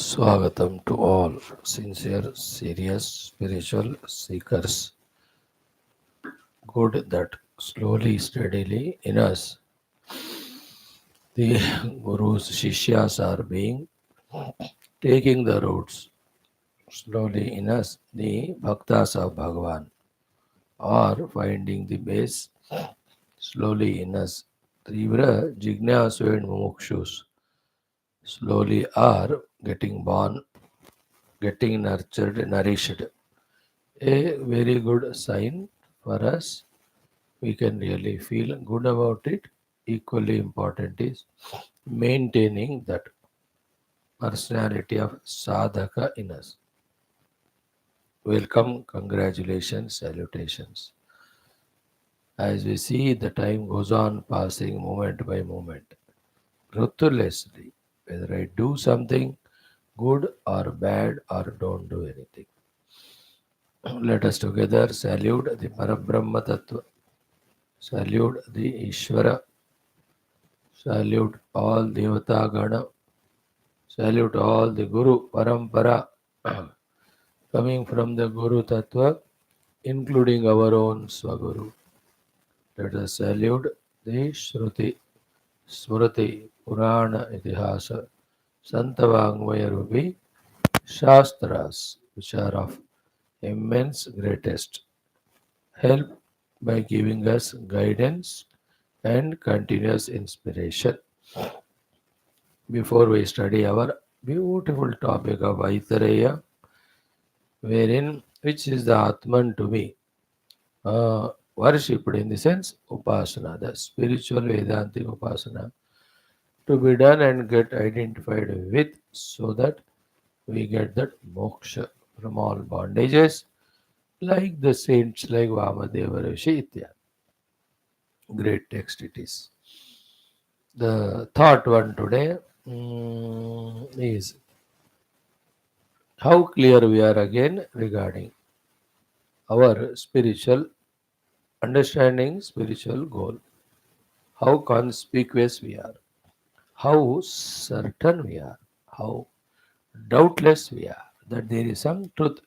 Swagatam to all sincere, serious spiritual seekers. Good that slowly, steadily in us the Guru's Shishyas are being taking the roads. Slowly in us the Bhaktas of Bhagavan are finding the base. Slowly in us Trivra Jignasu and Mumukshus slowly are getting born, getting nurtured, nourished. A very good sign for us. We can really feel good about it. Equally important is maintaining that personality of sadhaka in us. Welcome, congratulations, salutations. As we see, the time goes on passing moment by moment, ruthlessly, whether I do something good or bad or don't do anything. Let us together salute the Parabrahma Tattva, salute the Ishvara, salute all Devata Gana, salute all the Guru Parampara coming from the Guru Tattva, including our own Swaguru. Let us salute the Shruti, Smriti, Purana, Itihasa, Santavangmaya Rupi, Shastras, which are of immense greatest help by giving us guidance and continuous inspiration. Before we study our beautiful topic of Aitareya, wherein which is the Atman to be worshipped in the sense Upasana, the spiritual Vedantic Upasana to be done and get identified with so that we get that moksha from all bondages like the saints like Vamadeva Rishi Ityad. Great text it is. The thought one today is how clear we are again regarding our spiritual understanding, spiritual goal, how conspicuous we are, how certain we are, how doubtless we are that there is some truth,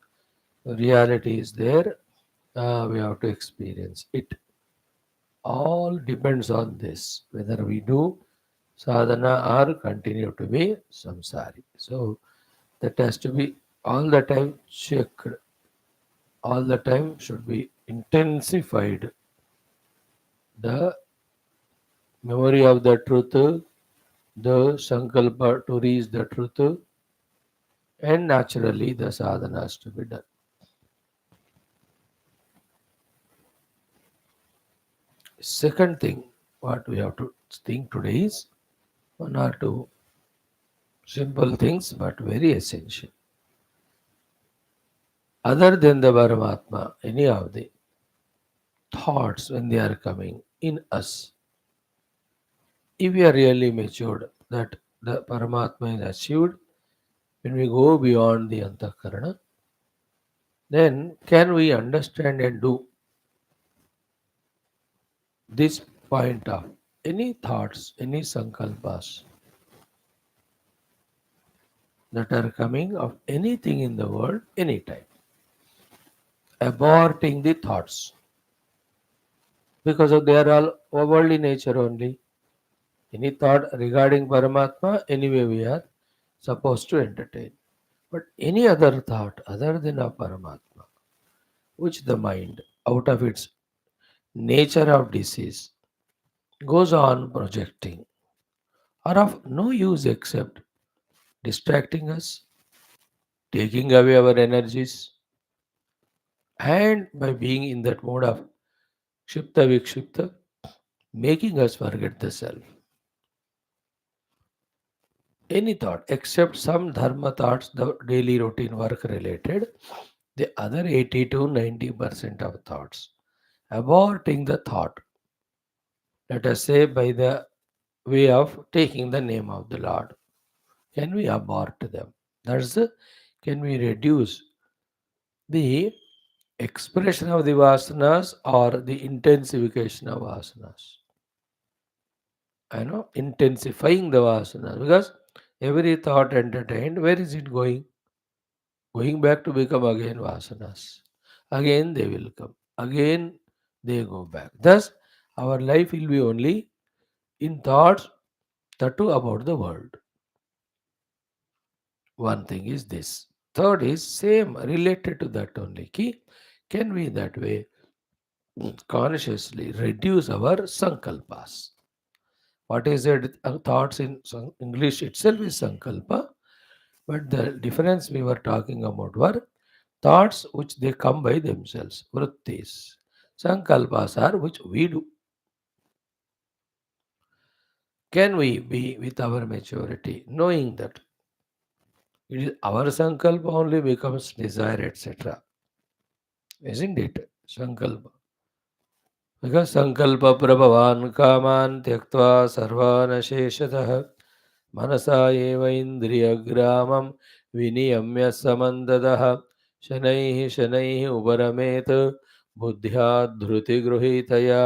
reality is there, we have to experience it. All depends on this, whether we do sadhana or continue to be samsari. So that has to be all the time checked, all the time should be intensified. The memory of the truth, the sankalpa to reach the truth, and naturally the sadhanas to be done. Second thing, what we have to think today is one or two simple things but very essential. Other than the Paramatma, any of the thoughts when they are coming in us, if we are really matured that the Paramatma is achieved, when we go beyond the Antakarana, then can we understand and do this point of any thoughts, any sankalpas that are coming of anything in the world anytime, aborting the thoughts because of they are all worldly nature only. Any thought regarding Paramatma, anyway we are supposed to entertain. But any other thought other than a Paramatma, which the mind, out of its nature of disease, goes on projecting, are of no use except distracting us, taking away our energies, and by being in that mode of Kshipta Vikshipta, making us forget the self. Any thought except some dharma thoughts, the daily routine work related, the other 80 to 90% of thoughts, aborting the thought, let us say by the way of taking the name of the Lord. Can we abort them? That's the, can we reduce the expression of the vasanas or the intensification of vasanas? I know intensifying the vasanas because Every thought entertained, where is it going? Going back to become again vasanas. Again they will come. Again they go back. Thus, our life will be only in thoughts, that too about the world. One thing is this. Third is same related to that only. Ki, can we that way consciously reduce our sankalpas? What is it? Thoughts in English itself is sankalpa, but the difference we were talking about were thoughts which they come by themselves, vrittis. Sankalpas are which we do. Can we be with our maturity, knowing that it is our sankalpa only becomes desire, etc. Isn't it? Sankalpa. Because sankalpa prabhavan kaman tyaktva sarvana sheshatah मनसा एव इन्द्रियग्रामं विनियम्य समन्ददः शनैः शनैः उपरमेत् बुद्ध्या धृतिगृहीतया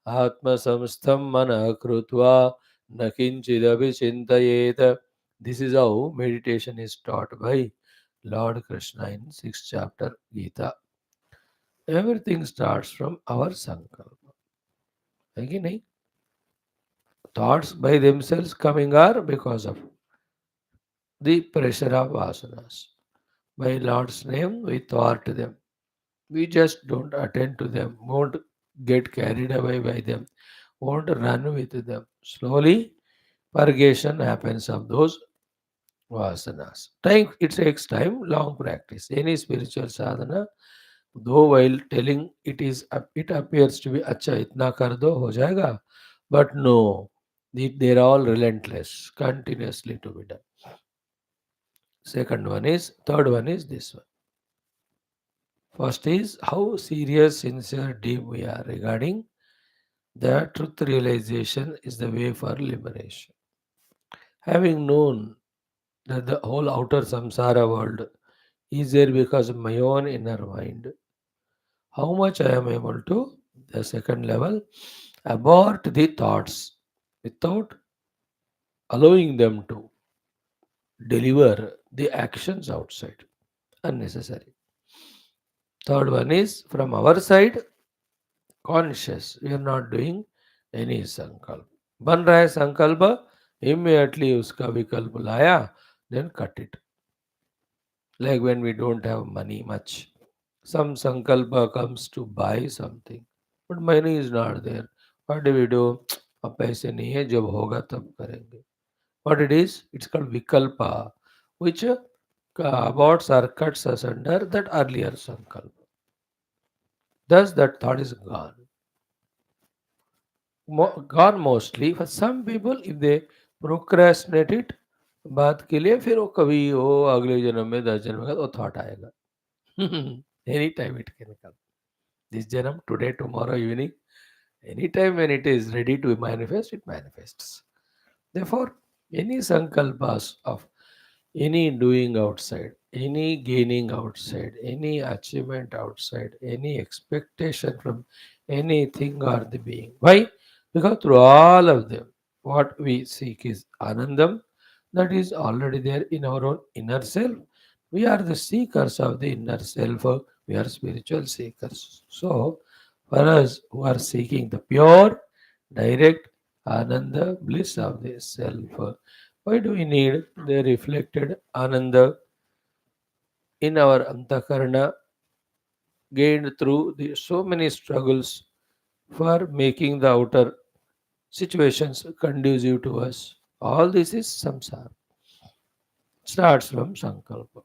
आत्मसंस्थं मनः कृत्वा न किञ्चिदपि चिन्तयेत्. This is how meditation is taught by Lord Krishna in 6th chapter Gita. Everything starts from our sankalpa. है कि नहीं? Thoughts by themselves coming are because of the pressure of vasanas. By Lord's name, we thwart them. We just don't attend to them, won't get carried away by them, won't run with them. Slowly, purgation happens of those vasanas. Time, it takes time, long practice. Any spiritual sadhana, though while telling it appears to be acha itna kar do ho jayega, but no, they're all relentless, continuously to be done. Third one is this one. First is how serious, sincere, deep we are regarding the truth realization is the way for liberation. Having known that the whole outer samsara world is there because of my own inner mind, how much I am able to, the second level, abort the thoughts without allowing them to deliver the actions outside unnecessary. Third one is from our side, conscious. We are not doing any sankalp. बन रहा है संकल्प, immediately उसका विकल्प लाया, then cut it. Like when we don't have money much, some sankalpa comes to buy something, but money is not there. What do we do? अब पैसे नहीं है, जब होगा तब करेंगे. What it is? It's called vikalpa, which aborts or cuts us under that earlier sankalpa. Thus, that thought is gone. Gone mostly. For some people, if they procrastinate it, बात के लिए फिर वो कभी वो अगले जन्म में 10 जन्म में वो थॉट आएगा. Any time it can come. This जन्म, today, tomorrow evening, any time when it is ready to manifest, it manifests. Therefore, any sankalpas of any doing outside, any gaining outside, any achievement outside, any expectation from anything or the being. Why? Because through all of them, what we seek is anandam, that is already there in our own inner self. We are the seekers of the inner self. We are spiritual seekers. So, for us who are seeking the pure, direct ananda bliss of the self, why do we need the reflected ananda in our antakarana gained through so many struggles for making the outer situations conducive to us? All this is samsara. Starts from sankalpa.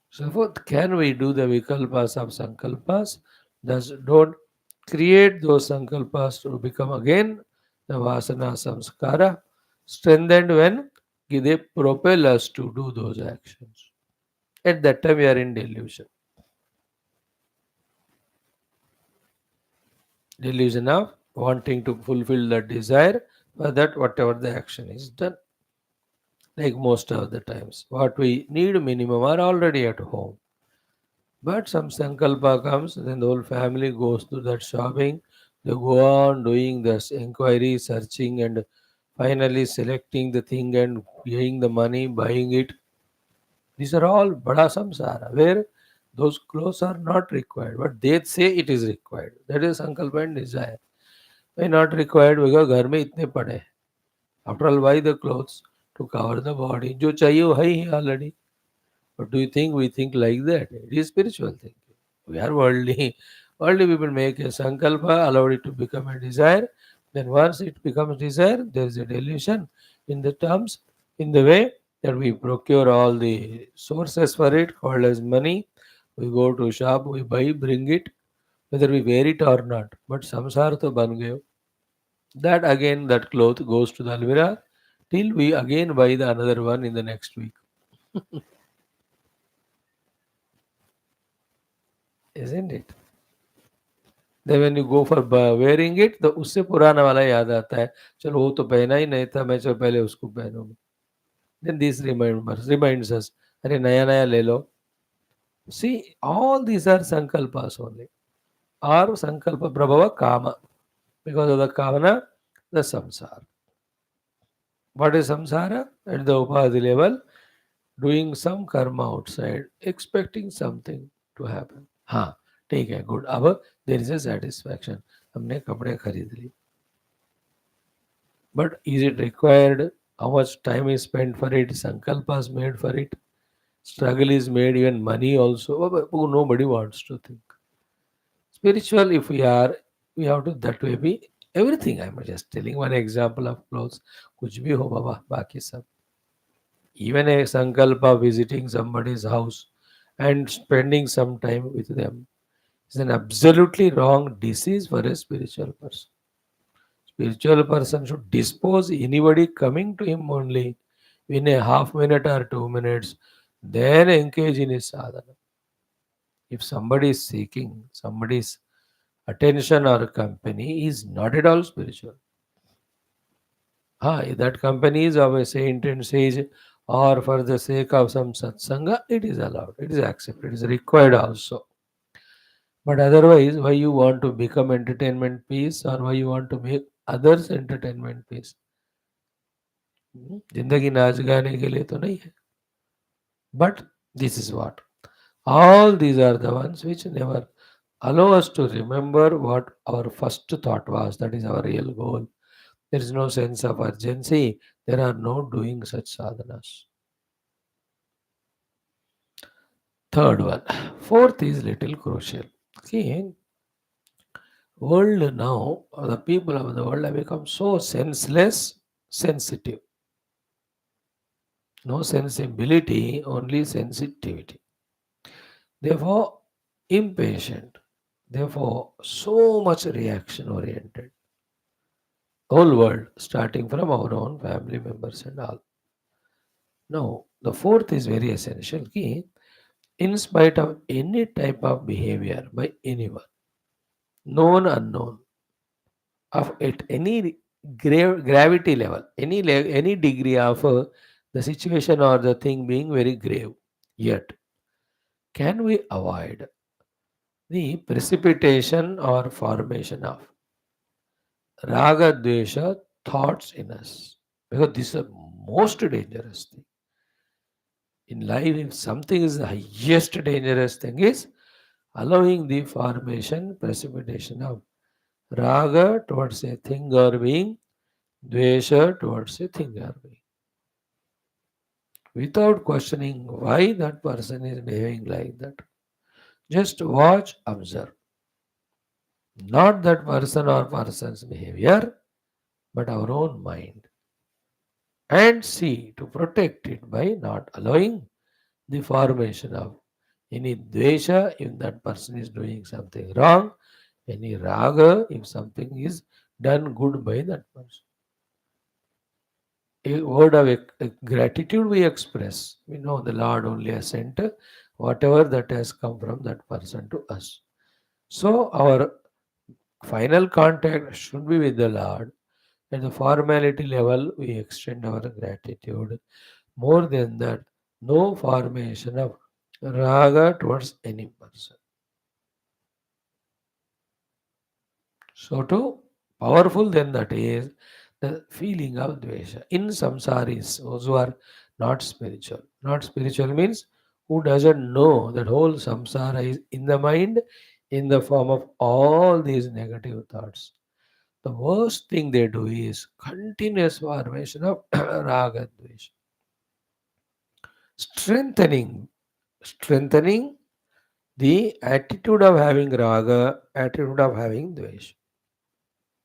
So, what can we do the vikalpas of sankalpas? Thus, don't create those sankalpas to become again the vasana samskara, strengthened when they propel us to do those actions. At that time, we are in delusion. Delusion of wanting to fulfill that desire, for that, whatever the action is done. Like most of the times, what we need minimum are already at home. But some sankalpa comes, then the whole family goes to that shopping. They go on doing this inquiry, searching, and finally selecting the thing and paying the money, buying it. These are all bada samsara, where those clothes are not required, but they say it is required. That is sankalpa and desire. Why not required? Because घर में इतने पड़े हैं. After all, why the clothes? To cover the body. जो चाहिए वो है ही already. But do you think we think like that? It is spiritual thinking. We are worldly. Worldly people make a sankalpa, allow it to become a desire. Then once it becomes desire, there is a delusion in the terms, in the way that we procure all the sources for it, called as money. We go to shop, we buy, bring it, whether we wear it or not. But samsara to ban gayo. That again, that cloth goes to the almirah till we again buy the another one in the next week. Isn't it? Then when you go for wearing it, तो उससे पुराना वाला याद आता है. चलो वो तो पहना ही नहीं था, मैं चलो पहले उसको पहनूंगा. Then this reminds us, अरे नया नया ले लो. See, all these are sankalpas only. Or sankalpa prabhava kama. Because of the kavana, the samsara. What is samsara? At the upadhi level, doing some karma outside, expecting something to happen. हाँ ठीक है, good. अब there is a satisfaction, हमने कपड़े खरीद ली. But is it required? How much time is spent for it? Sankalpa is made for it. Struggle is made, even money also. Nobody wants to think. Spiritual, if we are, we have to that way be everything. I'm just telling one example of clothes. कुछ भी हो बाबा, बाकी सब. Even a sankalpa visiting somebody's house and spending some time with them is an absolutely wrong disease for a spiritual person. Spiritual person should dispose anybody coming to him only in a half minute or 2 minutes, then engage in his sadhana. If somebody is seeking somebody's attention or company, he is not at all spiritual. If that company is of a saint and sage or for the sake of some satsanga, it is allowed, it is accepted, it is required also. But otherwise, why you want to become entertainment piece or why you want to make others entertainment piece? जिंदगी नाच गाने के लिए तो नहीं है. But this is what. All these are the ones which never allow us to remember what our first thought was. That is our real goal. There is no sense of urgency. There are no doing such sadhanas. Third one. Fourth is little crucial. See, world now, the people of the world have become so senseless, sensitive. No sensibility, only sensitivity. Therefore, impatient. Therefore, so much reaction oriented. Whole world, starting from our own family members and all. Now, the fourth is very essential. Ki, in spite of any type of behavior by anyone, known, unknown, of at any gravity level, any degree of the situation or the thing being very grave, yet can we avoid the precipitation or formation of raga dvesha thoughts in us? Because this is the most dangerous thing in life. If something is the highest dangerous thing is allowing the formation, precipitation of raga towards a thing or being, dvesha towards a thing or being, without questioning why that person is behaving like that. Just watch, observe. Not that person or person's behavior, but our own mind. And see to protect it by not allowing the formation of any dvesha if that person is doing something wrong, any raga if something is done good by that person. A word of gratitude we express. We know the Lord only has sent whatever that has come from that person to us. So our final contact should be with the Lord. At the formality level, we extend our gratitude. More than that, no formation of raga towards any person. So, too powerful than that is, the feeling of dvesha. In samsaris, those who are not spiritual. Not spiritual means who doesn't know that whole samsara is in the mind in the form of all these negative thoughts. The worst thing they do is continuous formation of raga dvesha. Strengthening, strengthening the attitude of having raga, attitude of having dvesha.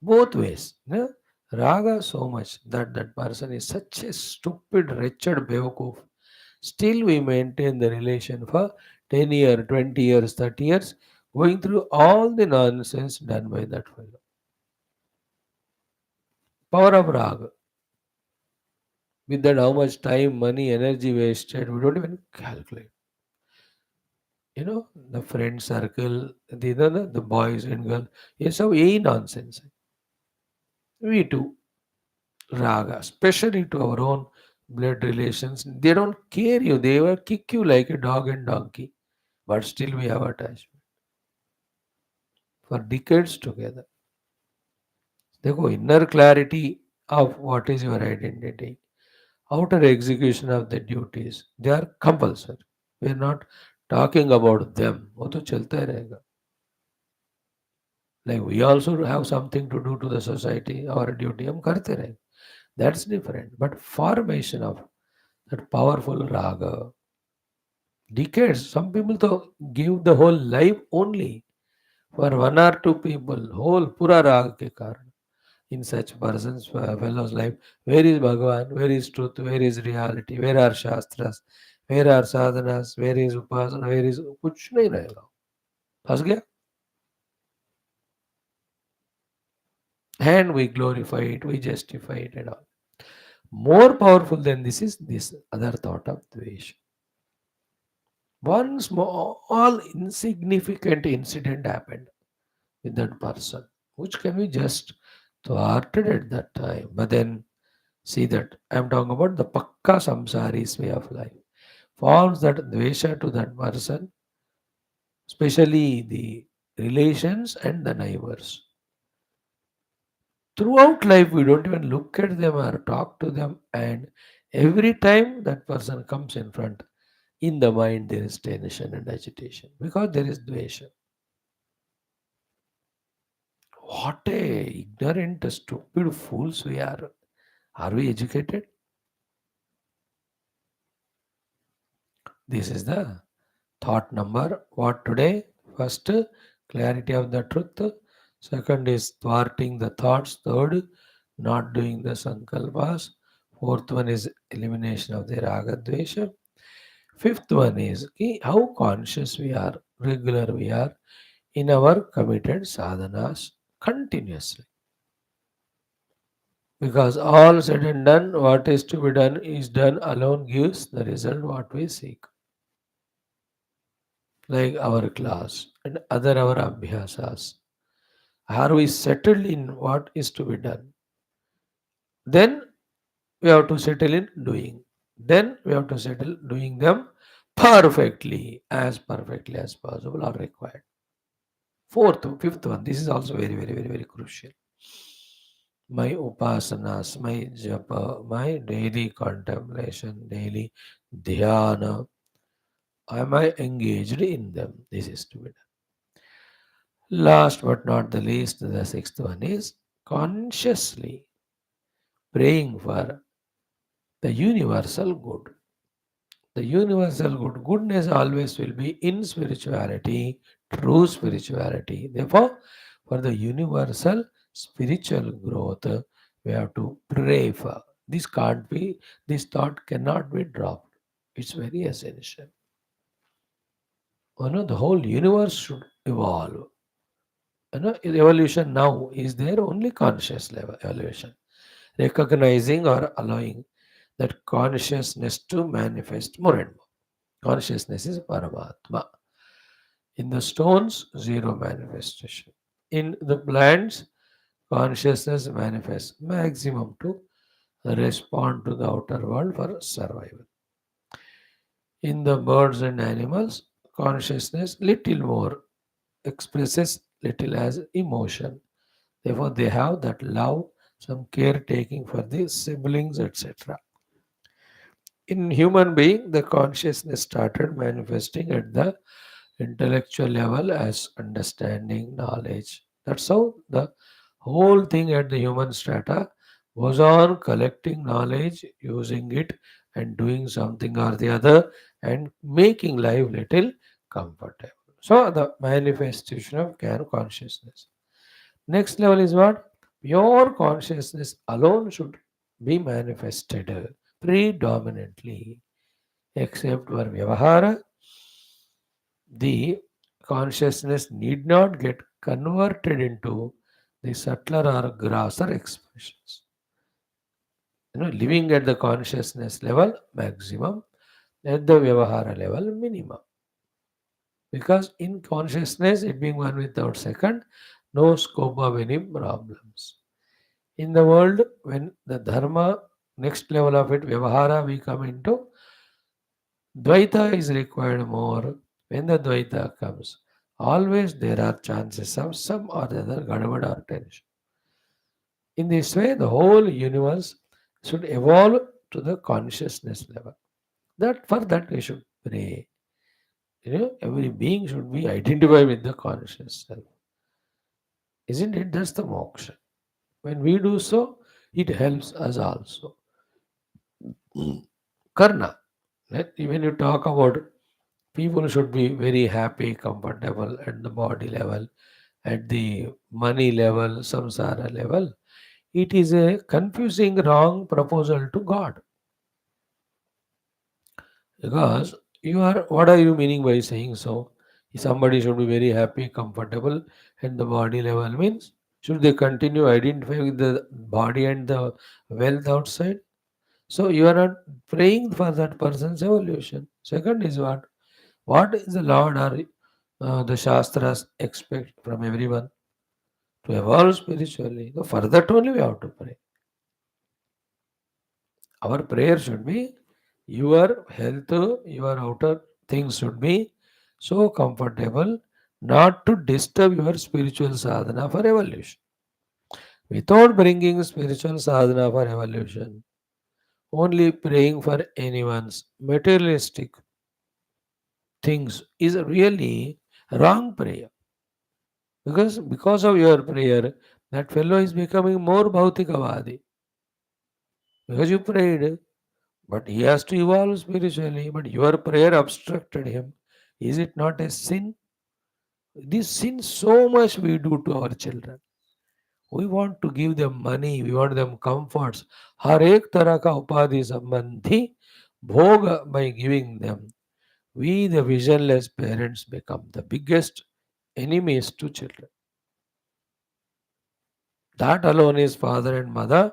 Both ways. No? Raga so much that that person is such a stupid, wretched bewakoof. Still, we maintain the relation for 10 years, 20 years, 30 years, going through all the nonsense done by that fellow. Power of raga. With that, how much time, money, energy wasted, we don't even calculate. The friend circle, the boys and girls, yes, so a nonsense. We too. Raga, especially to our own blood relations. They don't care you. They will kick you like a dog and donkey. But still we have attachment for decades together. देखो inner clarity of what is your identity. Outer execution of the duties. They are compulsory. We are not talking about them. वो तो चलता ही रहेगा. Like we also have something to do to the society. Our duty हम करते रहेंगे. That's different. But formation of that powerful raga, decades. Some people to give the whole life only for one or two people, whole pura rag ke karan. In such persons, fellows' life, where is Bhagavan? Where is truth? Where is reality? Where are shastras? Where are sadhanas? Where is upasana? Where is कुछ नहीं रहेगा. फंस गया. And we glorify it, we justify it and all. More powerful than this is this other thought of dvesha. One small insignificant incident happened with that person, which can be just thwarted at that time. But then see that I'm talking about the pakka samsari's way of life. Forms that dvesha to that person, especially the relations and the neighbors. Throughout life, we don't even look at them or talk to them, and every time that person comes in front, in the mind there is tension and agitation because there is dvesha. What a ignorant, stupid fools we are. Are we educated? This is the thought number. What today? First, clarity of the truth. Second is thwarting the thoughts. Third, not doing the sankalpas. Fourth one is elimination of the raga dvesha. Fifth one is how conscious we are, regular we are in our committed sadhanas continuously. Because all said and done, what is to be done is done alone gives the result what we seek. Like our class and other our abhyasas. Are we settled in what is to be done? Then we have to settle in doing. Then we have to settle doing them perfectly as possible or required. Fifth one, this is also very, very, very, very crucial. My upasanas, my japa, my daily contemplation, daily dhyana, am I engaged in them? This is to be done. Last but not the least, the sixth one is consciously praying for the universal good. The universal good, goodness always will be in spirituality, true spirituality. Therefore, for the universal spiritual growth, we have to pray for. This can't be, this thought cannot be dropped. It's very essential. The whole universe should evolve. Evolution now is there only conscious level evolution, recognizing or allowing that consciousness to manifest more and more. Consciousness is Paramatma. In the stones, zero manifestation. In the plants, consciousness manifests maximum to respond to the outer world for survival. In the birds and animals, consciousness little more expresses little as emotion. Therefore, they have that love, some caretaking for the siblings, etc. In human being, the consciousness started manifesting at the intellectual level as understanding, knowledge. That's how the whole thing at the human strata goes on collecting knowledge, using it, and doing something or the other, and making life little comfortable. So the manifestation of consciousness. Next level is what? Pure consciousness alone should be manifested predominantly, except for Vyavahara, the consciousness need not get converted into the subtler or grosser expressions. Living at the consciousness level, maximum, at the Vyavahara level, minimum. Because in consciousness, it being one without second, no scope of any problems. In the world, when the dharma, next level of it, Vyavahara, we come into, Dvaita is required more. When the Dvaita comes, always there are chances of some or the other gadavad or tension. In this way, the whole universe should evolve to the consciousness level. That for that we should pray. Every being should be identified with the conscious self. Isn't it? That's the moksha. When we do so, it helps us also. Karna. When you talk about people should be very happy, comfortable at the body level, at the money level, samsara level. It is a confusing, wrong proposal to God. Because what are you meaning by saying so? Somebody should be very happy, comfortable at the body level means should they continue identifying with the body and the wealth outside? So you are not praying for that person's evolution. Second is what? What is the Lord or the Shastras expect from everyone? To evolve spiritually. So for that only we have to pray. Our prayer should be your health, your outer things should be so comfortable not to disturb your spiritual sadhana for evolution. Without bringing spiritual sadhana for evolution, only praying for anyone's materialistic things is really wrong prayer. Because of your prayer, that fellow is becoming more bhautikavadi. Because you prayed, but he has to evolve spiritually. But your prayer obstructed him. Is it not a sin? This sin so much we do to our children. We want to give them money, we want them comforts. हर एक तरह का उपाधि संबंधी भोग by giving them. We, the visionless parents, become the biggest enemies to children. That alone is father and mother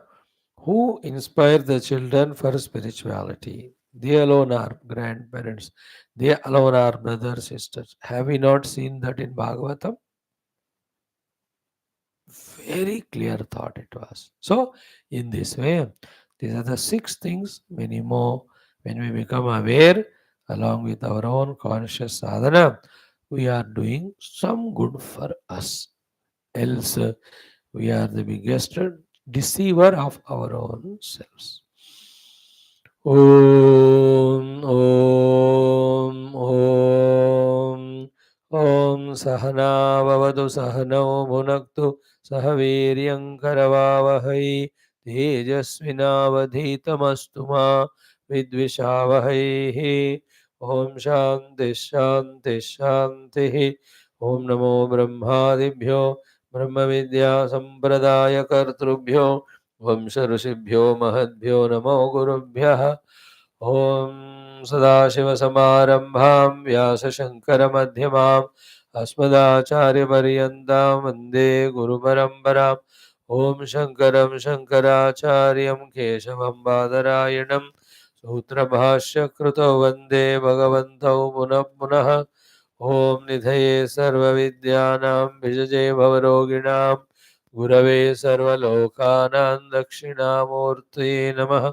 who inspire the children for spirituality. They alone are grandparents. They alone are brothers, sisters. Have we not seen that in Bhagavatam? Very clear thought it was. So, in this way, these are the six things, many more. When we become aware, along with our own conscious sadhana, we are doing some good for us. Else, we are the biggest deceiver of our own selves. Om, Om, Om. Om Sahana Vavadu Sahano Bhunaktu Sahaviryam Karavavahai Tejasvinavadhitamastu ma Vidvishavahai. Om Shanti Shanti Shanti. Om Namo Brahmadibhyo Brahma Vidya Sampradaya Kartrubhyo Vamsa Rishibhyo Mahadbhyo Namo Gurubhyah. Om Sadashivasamarambham Vyasashankaramध्यमाम् अस्मदाचार्यपर्यन्तां वन्दे गुरुपरम्पराम्. ॐ शङ्करं शङ्कराचार्यं केशवं बादरायणं सूत्रभाष्यकृतौ वन्दे भगवन्तौ पुनः पुनः. ॐ निधये सर्वविद्यानां विजये भवरोगिणां गुरवे सर्वलोकानां दक्षिणामूर्तये नमः.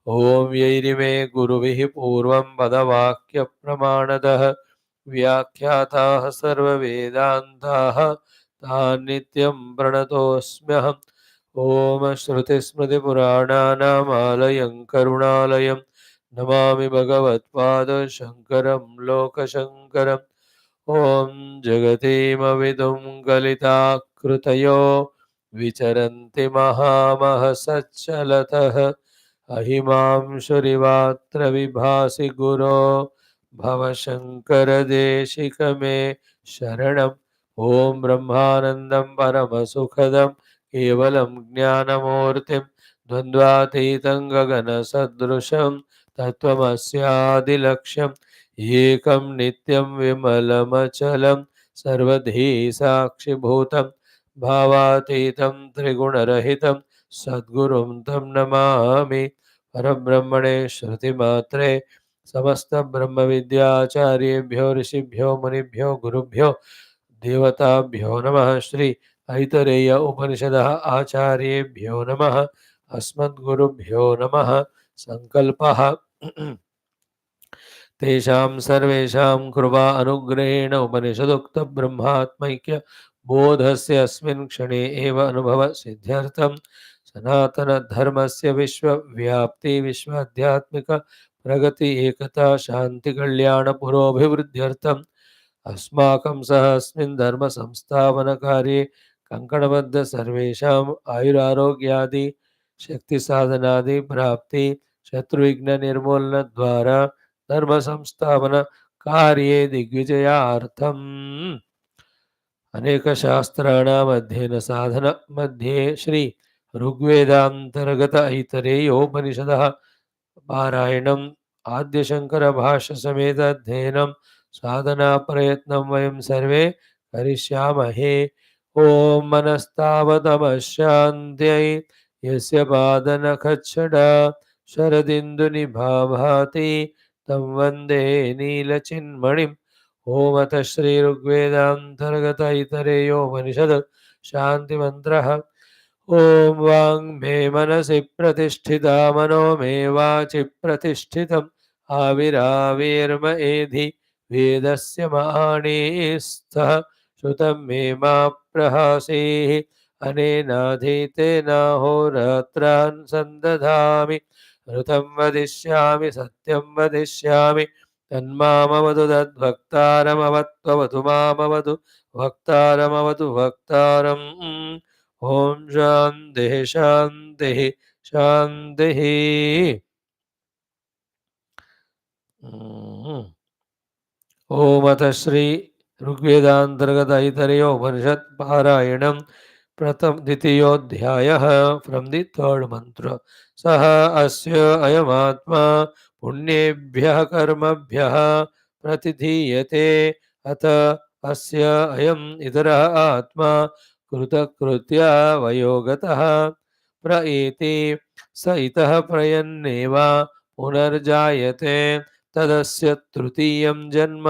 ॐ यैरिमे गुरुभिः पूर्वं पदवाक्यप्रमाणतः व्याख्याताः सर्ववेदान्ताः तान् नित्यं प्रणतोऽस्म्यहम्. ॐ श्रुतिस्मृतिपुराणानामालयं करुणालयं नमामि भगवत्पादशङ्करं लोकशङ्करम् ॐ जगतीमविदुं गलिताकृतयो विचरन्ति महामहसच्चलतः अहिमांशुरिवात्र विभासि गुरो भवशङ्करदेशिकमे शरणम् ॐ ब्रह्मानन्दं परमसुखदं केवलं ज्ञानमूर्तिं द्वन्द्वातीतं गगनसदृशं तत्त्वमस्यादिलक्ष्यम् एकं नित्यं विमलमचलं सर्वधी साक्षिभूतं भावातीतं त्रिगुणरहितं सद्गुरुं तं नमामि परब्रह्मणे श्रुतिमात्रे समस्तब्रह्मविद्याचार्येभ्यो ऋषिभ्यो मुनिभ्यो गुरुभ्यो देवताभ्यो नमः श्री ऐतरेय उपनिषदः आचार्येभ्यो नमः अस्मद्गुरुभ्यो नमः संकल्पः तेषां सर्वेषां कृपा अनुग्रहेण उपनिषदुक्तब्रह्मात्मैक्य बोधस्य अस्मिन् क्षणे एव अनुभवसिद्ध्यर्थं सनातनधर्मस्य विश्वव्याप्ति विश्वाध्यात्मिक प्रगति एकता शान्तिकल्याणपुरोभिवृद्ध्यर्थम् अस्माकं सह अस्मिन् धर्मसंस्थापनकार्ये कङ्कणबद्ध सर्वेषाम् आयुरारोग्यादि शक्तिसाधनादि प्राप्ति शत्रुविघ्ननिर्मूलनद्वारा धर्म संस्थापन कार्ये दिग्विजयार्थम् अनेक शास्त्राणाम् अध्ययन साधन मध्ये श्री ऋग्वेदान्तर्गत ऐतरेयोपनिषदः पारायणम् आद्यशंकर भाष्य समेत अध्ययनं साधना प्रयत्नं वयं सर्वे करिष्यामहे ॐ मनस्तावतमशान्त्यै यस्य पादनखच्छडा शरदिन्दुनिभाभाति तं वन्दे नीलचिन्मणिम् ॐ अथ श्रीऋग्वेदान्तर्गत इतरेयोपनिषद् शान्तिमन्त्रः ॐ वाङ्मे मनसि प्रतिष्ठिता मनो मे वाचि प्रतिष्ठितम् आविराविर्म एधि वेदस्य माणिस्तः श्रुतं मे मा प्रहासेः अनेनाधीतेनाहोरात्रान् सन्दधामि ऋतं वदिष्यामि सत्यं वदिष्यामि तन्मामवतु तद्भक्तारमवत्ववतु मामवतु भक्तारमवतु भक्तारम् ॐ शान्तिः शान्तिः शान्तिः ॐ अथ श्री ऋग्वेदान्तर्गत ऐतरेयोपनिषत् पारायणं प्रथम द्वितीयोऽध्यायः फ्रॉम द थर्ड मंत्र सः अस्य अयमात्मा पुण्येभ्यः कर्मभ्यः प्रतिधीयते अथ अस्य अयम् इतरः आत्मा कृतकृत्या वयोगतः प्रएति स इतः प्रयन्नेव पुनर्जायते तदस्य तृतीयं जन्म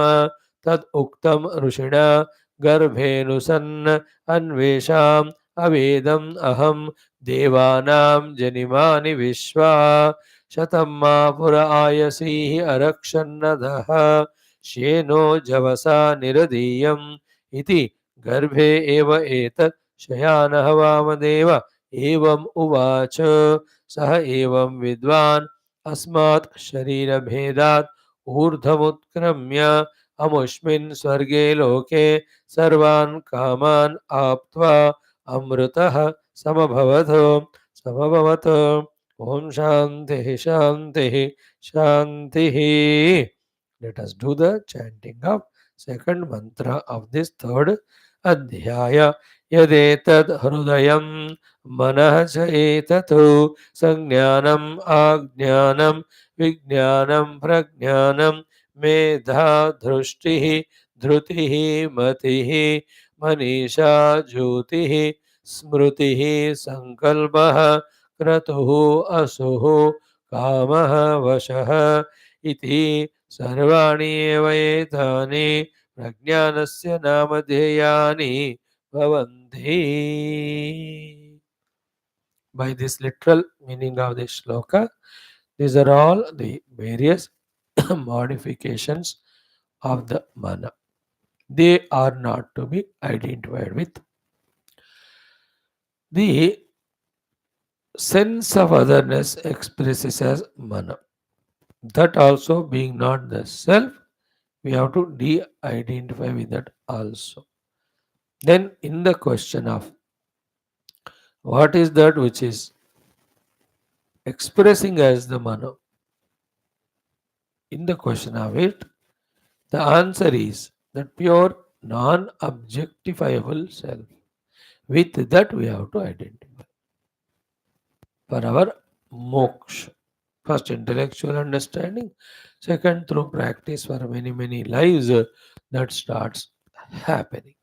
तद् उक्तं ऋषिणा गर्भेऽनुसन् अन्वेषाम् अवेदम् अहं देवानां जनिमानि विश्वा शतं मा पुर आयसीः अरक्षन्नदः श्येनो जवसा निरदीयम् इति गर्भे एव एतत् शयानः वामदेव एवम् उवाच सः एवं विद्वान् अस्मात् शरीरभेदात् ऊर्ध्वमुत्क्रम्य अमुष्मिन् स्वर्गे लोके सर्वान् कामान् आप्त्वा अमृतः समभवत् ॐ शान्तिः शान्तिः शान्तिः Let us do the chanting of second mantra of this third adhyaya. Yadetad hrudayam manah cha etatu sangnyanam ajnanam vijnanam prajnanam medha dhrushtihi dhrutihi matihi manisha jyotihi smrutihi sankalpah kratuhu asuhu kamah vashah इति सर्वाणि एव एतानि प्रज्ञानस्य नामधेयानि भवन्ति. By this literal meaning of this shloka, these are all the various modifications of the mana. They are not to be identified with. The sense of otherness expresses as mana. That also being not the self, we have to de-identify with that also. Then in the question of what is that which is expressing as the mana, in the question of it, the answer is that pure non-objectifiable self. With that we have to identify for our moksha. First, intellectual understanding. Second, through practice for many, many lives, that starts happening.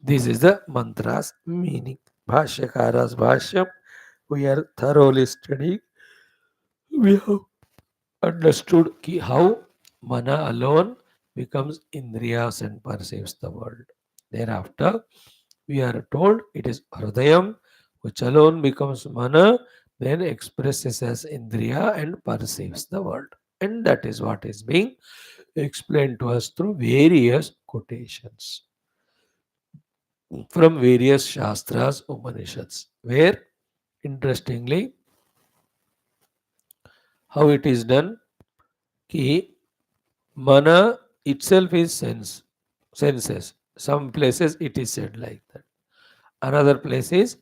This is the mantra's meaning. Bhashyakara's Bhashyam. We are thoroughly studying. We have understood how mana alone becomes indriyas and perceives the world. Thereafter, we are told it is hridayam which alone becomes mana, then expresses as indriya and perceives the world. And that is what is being explained to us through various quotations from various shastras, Upanishads, where interestingly, how it is done, ki mana itself is senses. Some places it is said like that. Another place is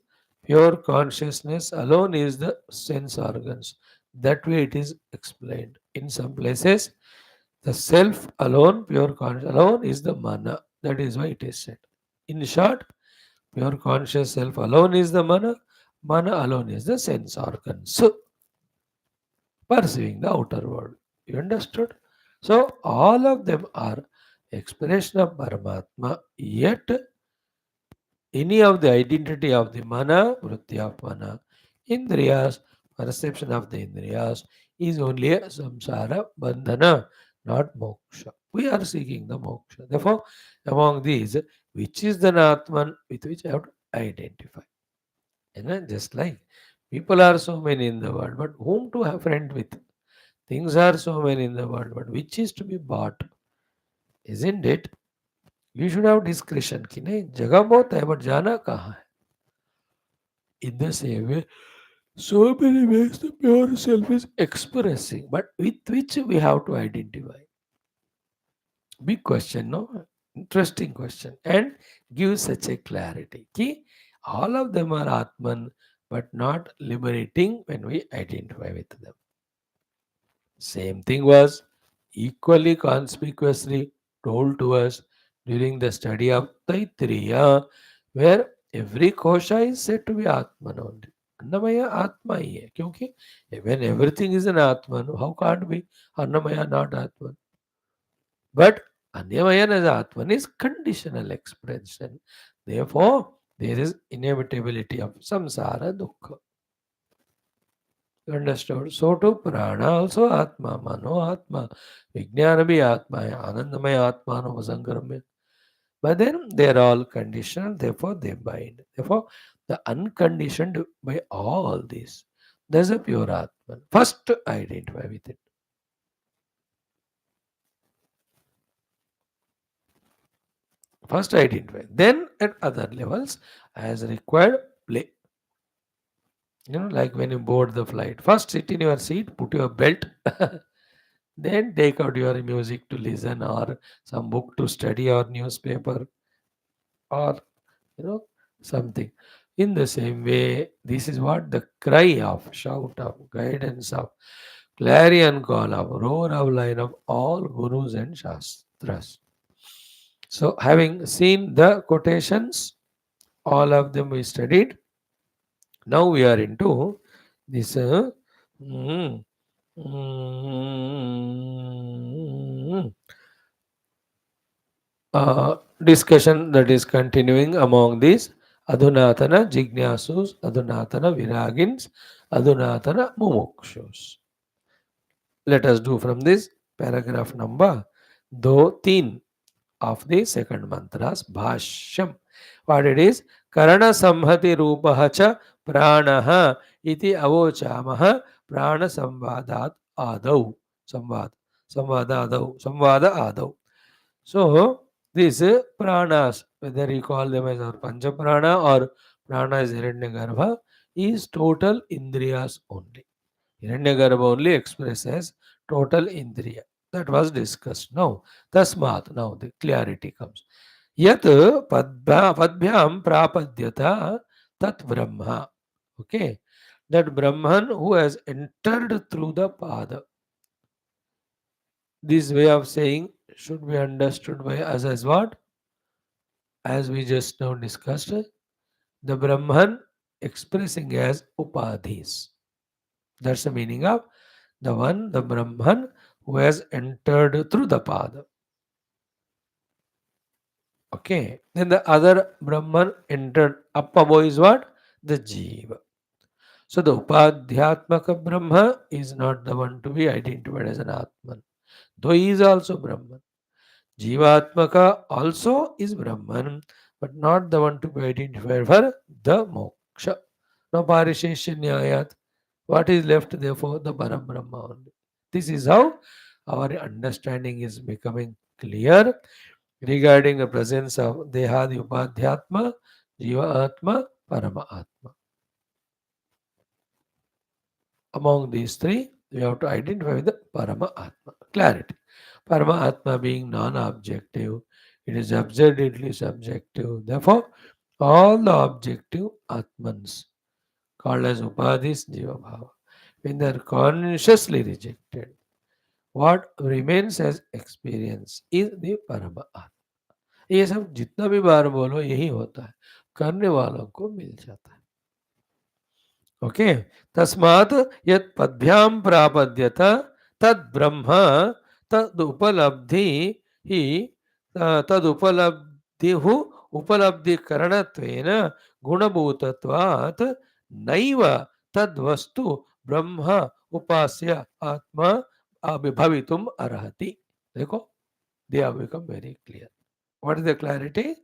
pure consciousness alone is the sense organs. That way it is explained. In some places, the self alone, pure conscious alone is the mana. That is why it is said. In short, pure conscious self alone is the mana. Mana alone is the sense organs. So, perceiving the outer world. You understood? So, all of them are expression of Paramatma, yet any of the identity of the mana, vritti of mana, indriyas, perception of the indriyas, is only a samsara bandhana, not moksha. We are seeking the moksha. Therefore, among these, which is the Atman with which I have to identify? Just like people are so many in the world, but whom to have friend with? Things are so many in the world, but which is to be bought? Isn't it? You should have discretion कि नहीं जगह बहुत है but जाना कहाँ है? In the same way, so many ways the pure self is expressing, but with which we have to identify. Big question, no? Interesting question, and gives such a clarity. Ki all of them are Atman, but not liberating when we identify with them. Same thing was equally conspicuously told to us during the study of Aitareya, where every kosha is said to be Atman only. Annamaya Atma ही है क्योंकि when everything is an Atman, how can't be Annamaya not Atman? But Annamaya as Atman is conditional expression. Therefore, there is inevitability of samsara dukkha. Understood? So to prana also Atma, Mano Atma, Vijnana bhi Atma, Anandamaya Atma, no Sankaramya. But then they are all conditional, therefore they bind. Therefore, the unconditioned by all this. There's a pure Atman. First identify with it. First identify. Then at other levels, as required, play. Like when you board the flight. First sit in your seat, put your belt. Then take out your music to listen or some book to study or newspaper or something. In the same way, this is what the cry of, shout of, guidance of, clarion call of, roar of line of all gurus and shastras. So having seen the quotations, all of them we studied. Now we are into this mm, mm, discussion that is continuing among these Adhunatana Jignasus, Adhunatana Viragins, Adhunatana Mumukshus. Let us do from this paragraph number 2-3 of the second mantra's Bhashyam. What it is? Karana Samhati Rupaha cha Pranaha iti avocamaha Prana Samvadat Adau. Samvad. Samvada Adau. So, these pranas, whether you call them as our Pancha Prana or Prana is Hiranyagarbha, is total indriyas only. Hiranyagarbha only expresses total indriya. That was discussed. Now, tasmat, now the clarity comes. Yat padbhyam prapadyata tat brahma. Okay. That Brahman who has entered through the pada. This way of saying should be understood by us as what? As we just now discussed, the Brahman expressing as upadhis. That's the meaning of the Brahman who has entered through the pada. Okay. Then the other Brahman entered up above is what? The Jiva. So the Upadhyatmaka Brahma is not the one to be identified as an Atman. Though he is also Brahman. Jivatmaka also is Brahman, but not the one to be identified for the moksha. Now Parisheshya Nyayat. What is left therefore? The Parabrahma only. This is how our understanding is becoming clear regarding the presence of Dehadi Upadhyatma, Jiva Atma, Parama Atma. Among these three, we have to identify with the Parama Atma. Clarity. Parama Atma being non-objective, it is absolutely subjective. Therefore, all the objective Atmans, called as Upadhis Jiva Bhava, when they are consciously rejected, what remains as experience is the Parama Atma. ये सब जितना भी बार बोलो यही होता है, करने वालों को मिल जाता है. ओके. तस्मात् यत् पद्भ्याम प्रापद्यत तद ब्रह्म तद उपलब्धि ही तद उपलब्धि हु उपलब्धि करणत्वेन गुणभूतत्वात् नैव तद वस्तु ब्रह्म उपास्य आत्मा भवितुम अर्हति. देखो, they have become very clear. What is the clarity?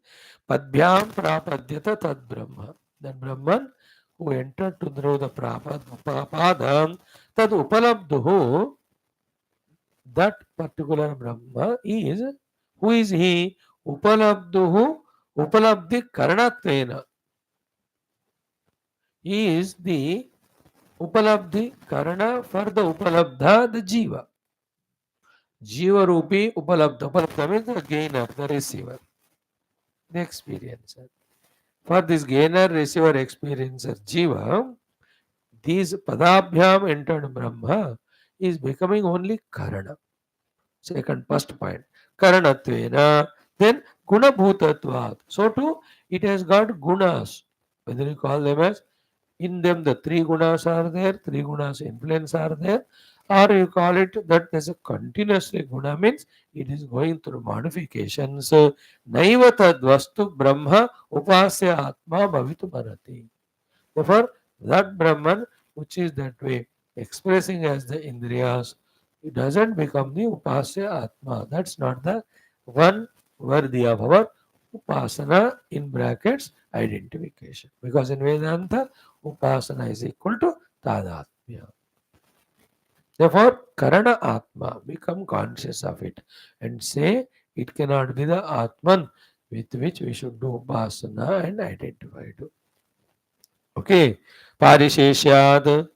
Padbhyam prapadyata tad Brahma. That Brahman who entered to through the prapadam, tad upalabdhu, that particular Brahma is, who is he? Upalabdhu, upalabdhi karanatvena. He is the upalabdhi karana for the upalabdha, the jiva. Jiva rupi upalabdha. Upalabdha means the gainer, the receiver, the experiencer. For this gainer, receiver, experiencer, jiva, these padabhyam entered Brahma is becoming only karana. Second, first point. Karanatvena. Then gunabhutatvat. So too, it has got gunas. Whether you call them as, in them the three gunas are there, three gunas influence are there, or you call it that there's a continuously guna means it is going through modifications. Naiva tad vastu brahma upasya atma bhavitu bharati. Therefore, that Brahman, which is that way, expressing as the Indriyas, it doesn't become the Upasya Atma. That's not the one worthy of our Upasana in brackets identification. Because in Vedanta, Upasana is equal to Tadatmya. Therefore, Karana Atma, become conscious of it and say it cannot be the Atman with which we should do Upasana and identify to. Okay, Parisheshyad.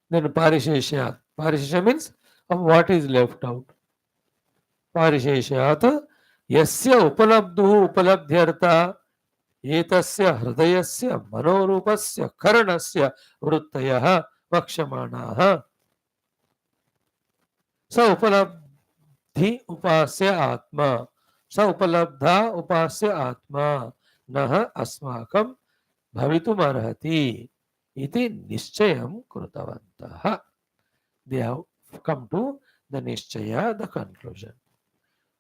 Then Parisheshyad. Parishesha means of what is left out. Parisheshyad. Yasya upalabdhu upalabdhyarta etasya hridayasya manorupasya karanasya vruttayah vakshamanaha. Sa upalabdhi upasya atma. Sa upalabdha upasya atma. Naha asmakam bhavitumarhati iti nischayam krutavantah. They have come to the nischaya, the conclusion.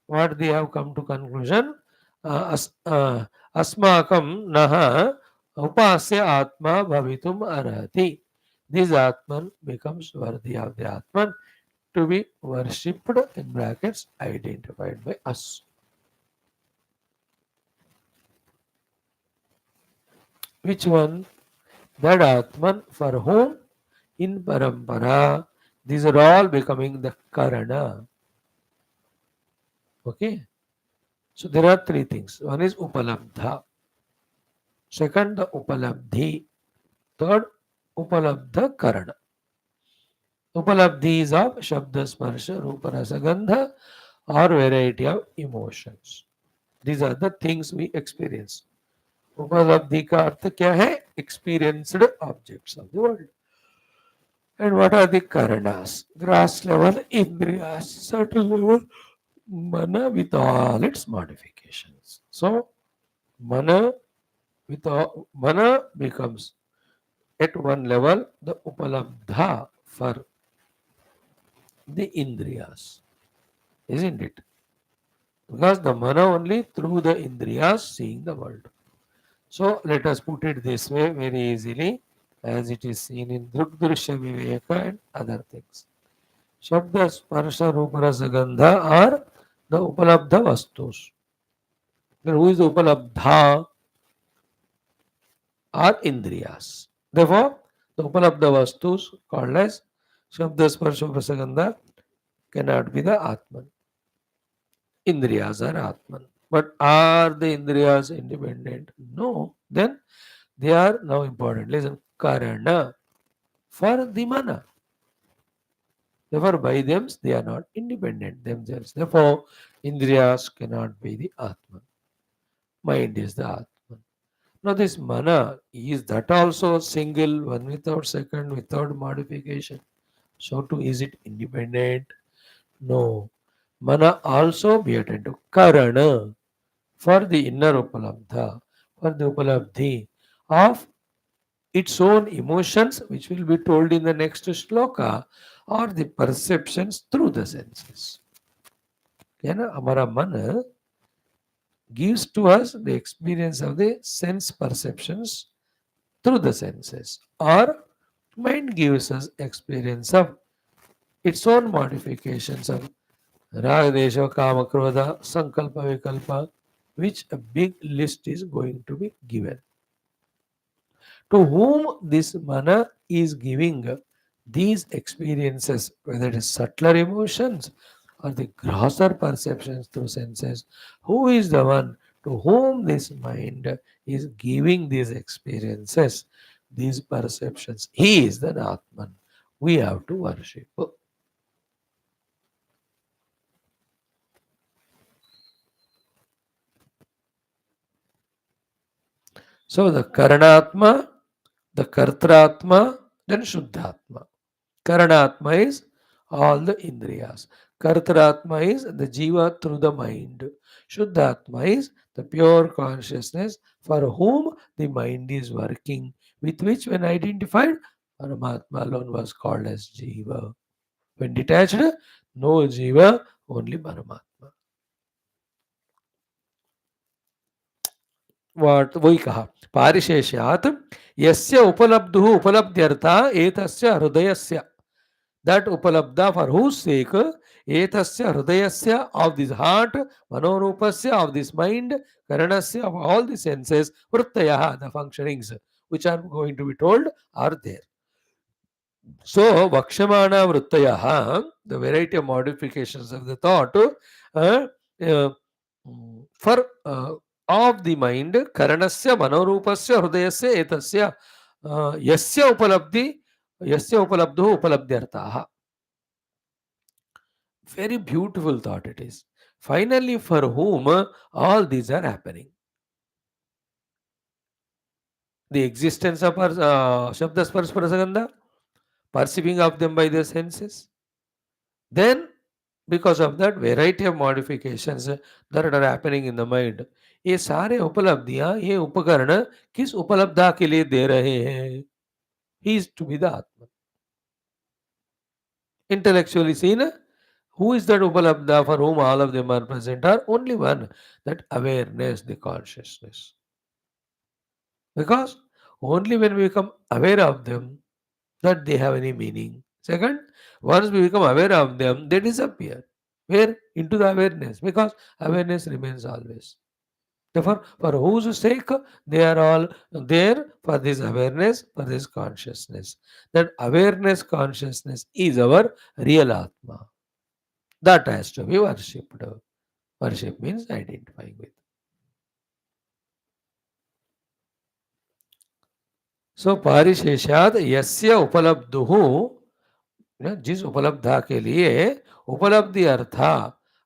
What they have come to conclusion? Asmakam naha upasya atma bhavitum arhati. This Atman becomes worthy of the Atman to be worshipped in brackets identified by us. Which one? That Atman for whom in parampara these are all becoming the karana. Okay. So there are three things. One is upalabdha. Second, the upalabdhi. Third, Upalabdha Karana. Upalabdhis of Shabda Sparsha, Rupa Rasa Gandha or variety of emotions. These are the things we experience. उपलब्धि का अर्थ क्या है? Experienced objects of the world. And what are the karanas? Gross level indriyas, certain level mana with all its modifications. So mana with all, mana becomes at one level the upalabdha for the indriyas, isn't it? Because the mana only through the indriyas seeing the world. So let us put it this way very easily, as it is seen in Drugdrishya Viveka and other things. Shabda, Sparsha, Rupa, Rasa, Gandha are the Upalabdha Vastus. Then who is the Upalabdha? Are Indriyas. Therefore, the Upalabdha Vastus called as Shabda, Sparsha, Rasa, Gandha cannot be the Atman. Indriyas are Atman. But are the Indriyas independent? No. Then they are now important. Listen, Karana for the mana. Therefore, by them they are not independent themselves. Therefore, Indriyas cannot be the Atman. Mind is the Atman. Now, this mana is that also single, one without second, without modification. So, too, is it independent? No. Mana also be attended to Karana for the inner Upalabdha, for the Upalabdhi of its own emotions, which will be told in the next shloka, or the perceptions through the senses. Amara mana gives to us the experience of the sense perceptions through the senses, or mind gives us experience of its own modifications of raga, desha, kama, krodha, sankalpa, vikalpa, which a big list is going to be given. To whom this mana is giving these experiences, whether it is subtler emotions or the grosser perceptions through senses, who is the one to whom this mind is giving these experiences, these perceptions? He is the Atman. We have to worship. So the Karanatma, the Kartratma, then Shuddhatma. Karanatma is all the Indriyas. Kartaratma is the Jiva through the mind. Shuddhatma is the pure consciousness for whom the mind is working, with which, when identified, Paramatma alone was called as Jiva. When detached, no Jiva, only Paramatma. वही कहा पारिशेष्यात् यस्य उपलब्धुः उपलब्ध्यर्था एतस्य हृदयस्य that upalabdha for whose sake etasya hridayasya of this heart manorupasya of this mind karanasya of all the senses vrittayaha the functionings which are going to be told are there. So vakshamana vrittayaha the variety of modifications of the thought uh, uh, for of the mind karanasya manorupasya hridayasya etasya yasya upalabdhi yasya upalabdho upalabdhyartaha. Very beautiful thought it is. Finally, for whom all these are happening. The existence of Shabda Sparsh Prasagandha, perceiving of them by the senses. Then, because of that variety of modifications that are happening in the mind, ये सारे उपलब्धियां ये उपकरण किस उपलब्धा के लिए दे रहे हैं? He is to be the Atman. Intellectually seen, who is that Upalabdha for whom all of them are present? Are only one, that awareness, the consciousness. Because only when we become aware of them, that they have any meaning. Second, once we become aware of them, they disappear. Where? Into the awareness. Because awareness remains always. Therefore, for whose sake they are all there, for this awareness, for this consciousness. That awareness consciousness is our real Atma. That has to be worshipped. Worship means identifying with. सो पारिशेषाद यस्य उपलब्धुः, जिस उपलब्धा के लिए उपलब्धि अर्था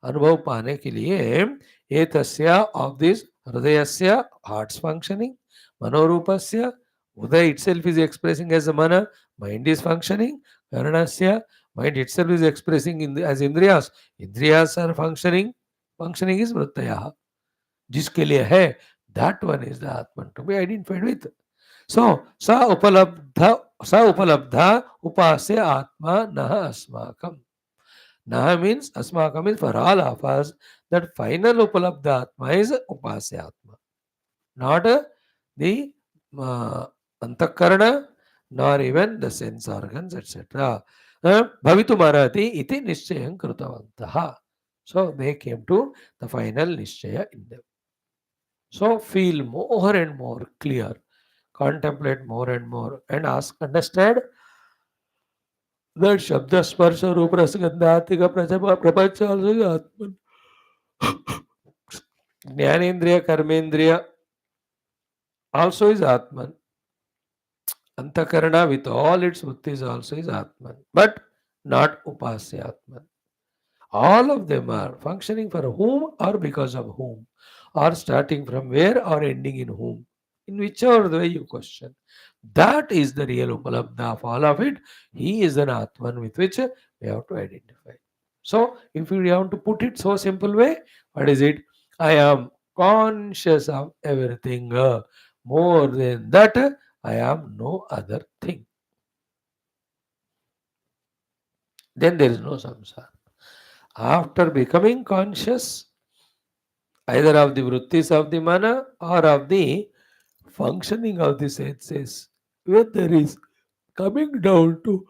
अनुभव पाने के लिए ये तस्य ऑफ दिस हृदयस्य हार्ट्स फंक्शनिंग, मनोरूपस्य उदय itself is expressing as a mana, mind is functioning, karanasya mind itself is expressing in the, as indriyas are functioning, functioning is vrittayah, जिसके लिए है that one is the atman to be identified with. So स उपलब्धा उपास्य आत्मा नः अस्माकम. Naha means asmakam is for all of us. That final upalabdha atma is upasya atma, not the antakarana, nor even the sense organs, etc. Bhavitum iti nischayam krutavantaha. So they came to the final nischaya in them. So feel more and more clear, contemplate more and more, and ask, understand that Shabda Sparsha Rupa Rasagandhatika Prapancha also is Atman. Jnanendriya, Karmendriya also is Atman. Antakarana with all its vrittis also is Atman, but not Upasya Atman. All of them are functioning for whom or because of whom, or starting from where or ending in whom, in whichever way you question. That is the real Upalabdha of all of it. He is an Atman with which we have to identify. So, if we want to put it so simple way, what is it? I am conscious of everything. More than that, I am no other thing. Then there is no samsara. After becoming conscious, either of the vrittis of the mana or of the functioning of the senses, when there is coming down to